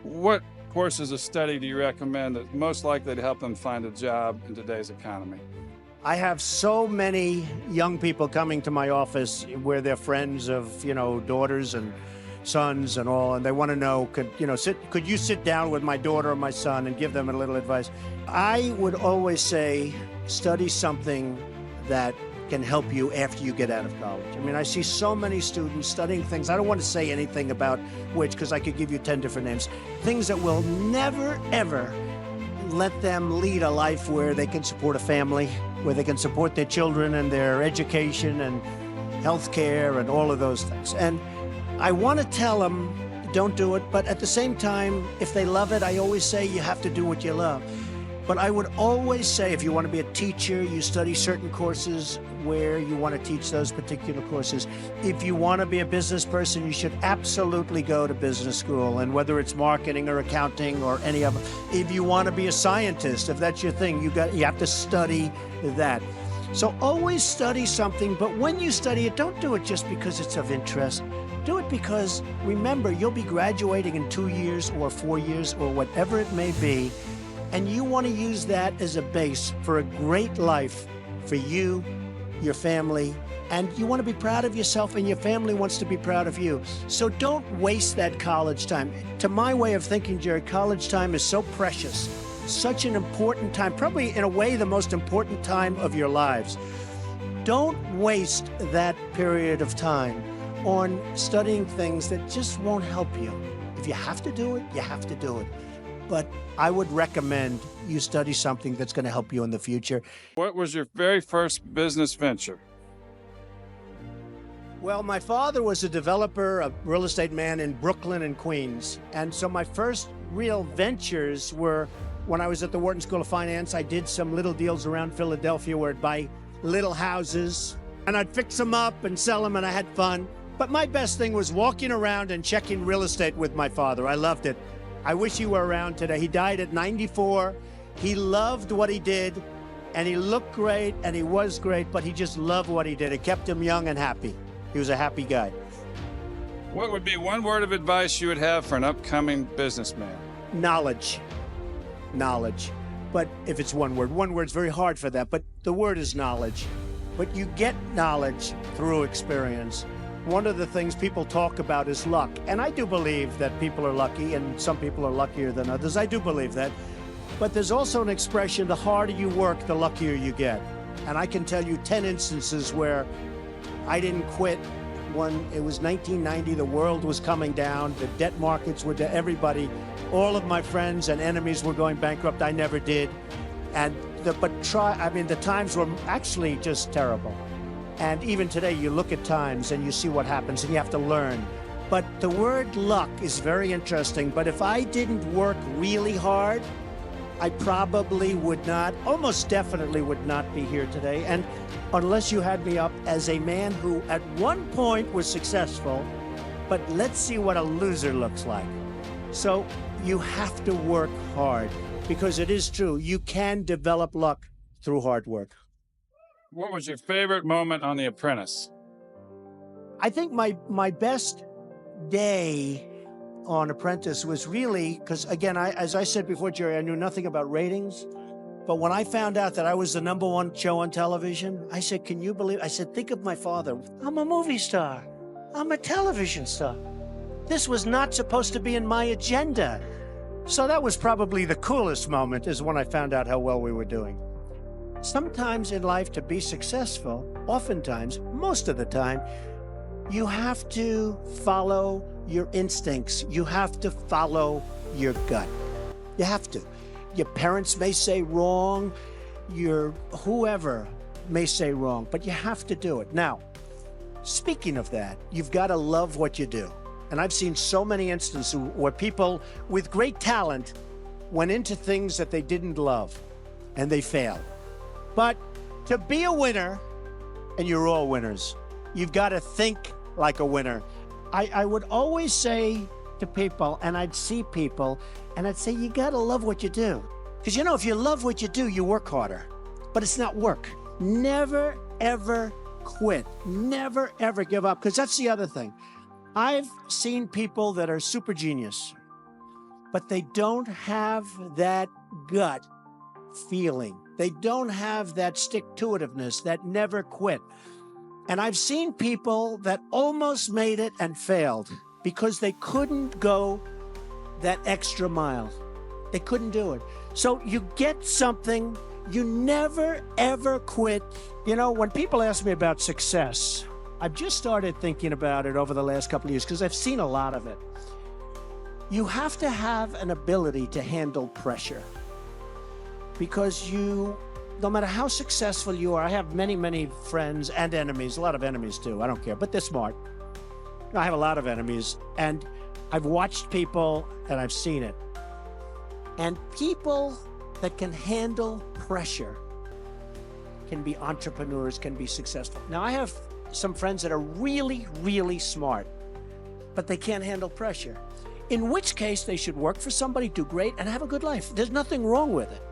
What courses of study do you recommend that most likely to help them find a job in today's economy? I have so many young people coming to my office where they're friends of, daughters and sons and all, and they want to know, could you sit down with my daughter or my son and give them a little advice? I would always say, study something that can help you after you get out of college. I mean, I see so many students studying things. I don't want to say anything about which, because I could give you 10 different names. Things that will never, ever let them lead a life where they can support a family, where they can support their children and their education and health care and all of those things. And I want to tell them, don't do it. But at the same time, if they love it, I always say you have to do what you love. But I would always say, if you want to be a teacher, you study certain courses where you want to teach those particular courses. If you want to be a business person, you should absolutely go to business school, and whether it's marketing or accounting or any of them. If you want to be a scientist, if that's your thing, you have to study that. So always study something, but when you study it, don't do it just because it's of interest. Do it because, remember, you'll be graduating in 2 years or 4 years or whatever it may be, and you want to use that as a base for a great life for you, your family, and you want to be proud of yourself, and your family wants to be proud of you. So don't waste that college time. To my way of thinking, Jerry, college time is so precious, such an important time, probably in a way the most important time of your lives. Don't waste that period of time on studying things that just won't help you. If you have to do it, you have to do it. But I would recommend you study something that's going to help you in the future. What was your very first business venture? Well, my father was a developer, a real estate man in Brooklyn and Queens. And so my first real ventures were when I was at the Wharton School of Finance. I did some little deals around Philadelphia where I'd buy little houses and I'd fix them up and sell them, and I had fun. But my best thing was walking around and checking real estate with my father. I loved it. I wish he were around today. He died at 94. He loved what he did, and he looked great, and he was great, but he just loved what he did. It kept him young and happy. He was a happy guy. What would be one word of advice you would have for an upcoming businessman? Knowledge. Knowledge. But if it's one word's very hard for that, but the word is knowledge. But you get knowledge through experience. One of the things people talk about is luck. And I do believe that people are lucky, and some people are luckier than others. I do believe that. But there's also an expression, the harder you work, the luckier you get. And I can tell you 10 instances where I didn't quit when it was 1990, the world was coming down, the debt markets were to everybody. All of my friends and enemies were going bankrupt. I never did. And the times were actually just terrible. And even today, you look at times and you see what happens, and you have to learn. But the word luck is very interesting. But if I didn't work really hard, I probably would not, almost definitely would not be here today. And unless you had me up as a man who at one point was successful, but let's see what a loser looks like. So you have to work hard, because it is true. You can develop luck through hard work. What was your favorite moment on The Apprentice? I think my best day on Apprentice was really, because again, as I said before, Jerry, I knew nothing about ratings. But when I found out that I was the #1 show on television, I said, can you believe? I said, think of my father. I'm a movie star. I'm a television star. This was not supposed to be in my agenda. So that was probably the coolest moment, is when I found out how well we were doing. Sometimes in life, to be successful, oftentimes, most of the time, you have to follow your instincts. You have to follow your gut. You have to. Your parents may say wrong, your whoever may say wrong, but you have to do it. Now, speaking of that, you've got to love what you do. And I've seen so many instances where people with great talent went into things that they didn't love, and they failed. But to be a winner, and you're all winners, you've got to think like a winner. I would always say to people, and I'd see people, and I'd say, you got to love what you do. Because, if you love what you do, you work harder. But it's not work. Never, ever quit. Never, ever give up. Because that's the other thing. I've seen people that are super genius, but they don't have that gut feeling. They don't have that stick-to-itiveness, that never quit. And I've seen people that almost made it and failed because they couldn't go that extra mile. They couldn't do it. So you get something, you never, ever quit. You know, when people ask me about success, I've just started thinking about it over the last couple of years because I've seen a lot of it. You have to have an ability to handle pressure because no matter how successful you are, I have many, many friends and enemies, a lot of enemies too, I don't care, but they're smart. I have a lot of enemies, and I've watched people and I've seen it. And people that can handle pressure can be entrepreneurs, can be successful. Now, I have some friends that are really, really smart, but they can't handle pressure, in which case they should work for somebody, do great, and have a good life. There's nothing wrong with it.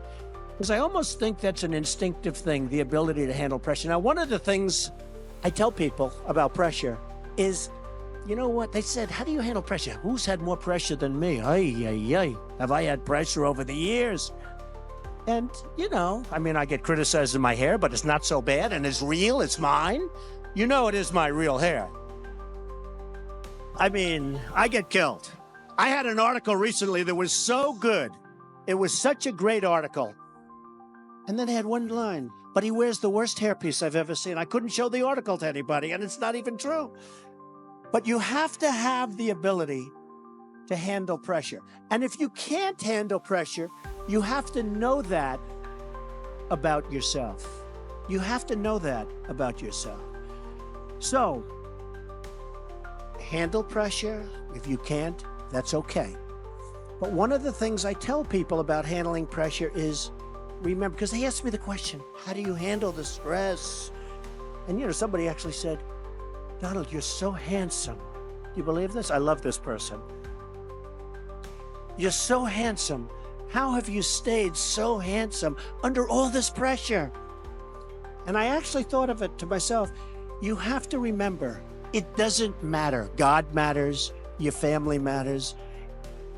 Because I almost think that's an instinctive thing, the ability to handle pressure. Now, one of the things I tell people about pressure is, you know what? They said, how do you handle pressure? Who's had more pressure than me? Ay, ay, ay. Have I had pressure over the years? And, you know, I mean, I get criticized in my hair, but it's not so bad, and it's real, it's mine. You know it is my real hair. I mean, I get killed. I had an article recently that was so good. It was such a great article. And then it had one line, but he wears the worst hairpiece I've ever seen. I couldn't show the article to anybody, and it's not even true. But you have to have the ability to handle pressure. And if you can't handle pressure, you have to know that about yourself. You have to know that about yourself. So, handle pressure. If you can't, that's okay. But one of the things I tell people about handling pressure is, remember, because they asked me the question, how do you handle the stress? And, you know, somebody actually said, Donald, you're so handsome. Do you believe this? I love this person. You're so handsome. How have you stayed so handsome under all this pressure? And I actually thought of it to myself. You have to remember, it doesn't matter. God matters. Your family matters.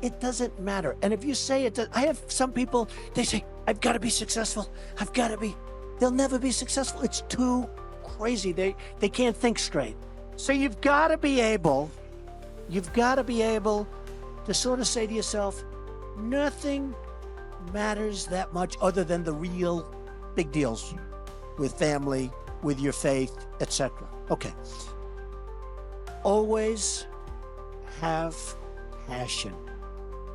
It doesn't matter. And if you say it, I have some people, they say, I've got to be successful. I've got to be. They'll never be successful. It's too crazy. They can't think straight. So you've got to be able to sort of say to yourself, nothing matters that much other than the real big deals with family, with your faith, etc. Okay. Always have passion.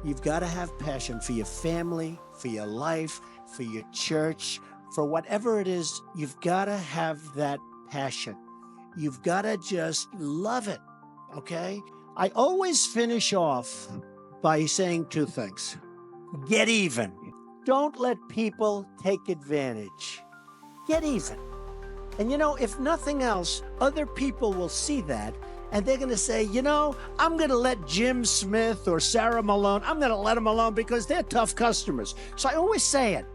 You've got to have passion for your family, for your life, for your church, for whatever it is. You've got to have that passion. You've got to just love it, okay? I always finish off by saying two things. Get even. Don't let people take advantage. Get even. And you know, if nothing else, other people will see that and they're going to say, you know, I'm going to let Jim Smith or Sarah Malone, I'm going to let them alone because they're tough customers. So I always say it.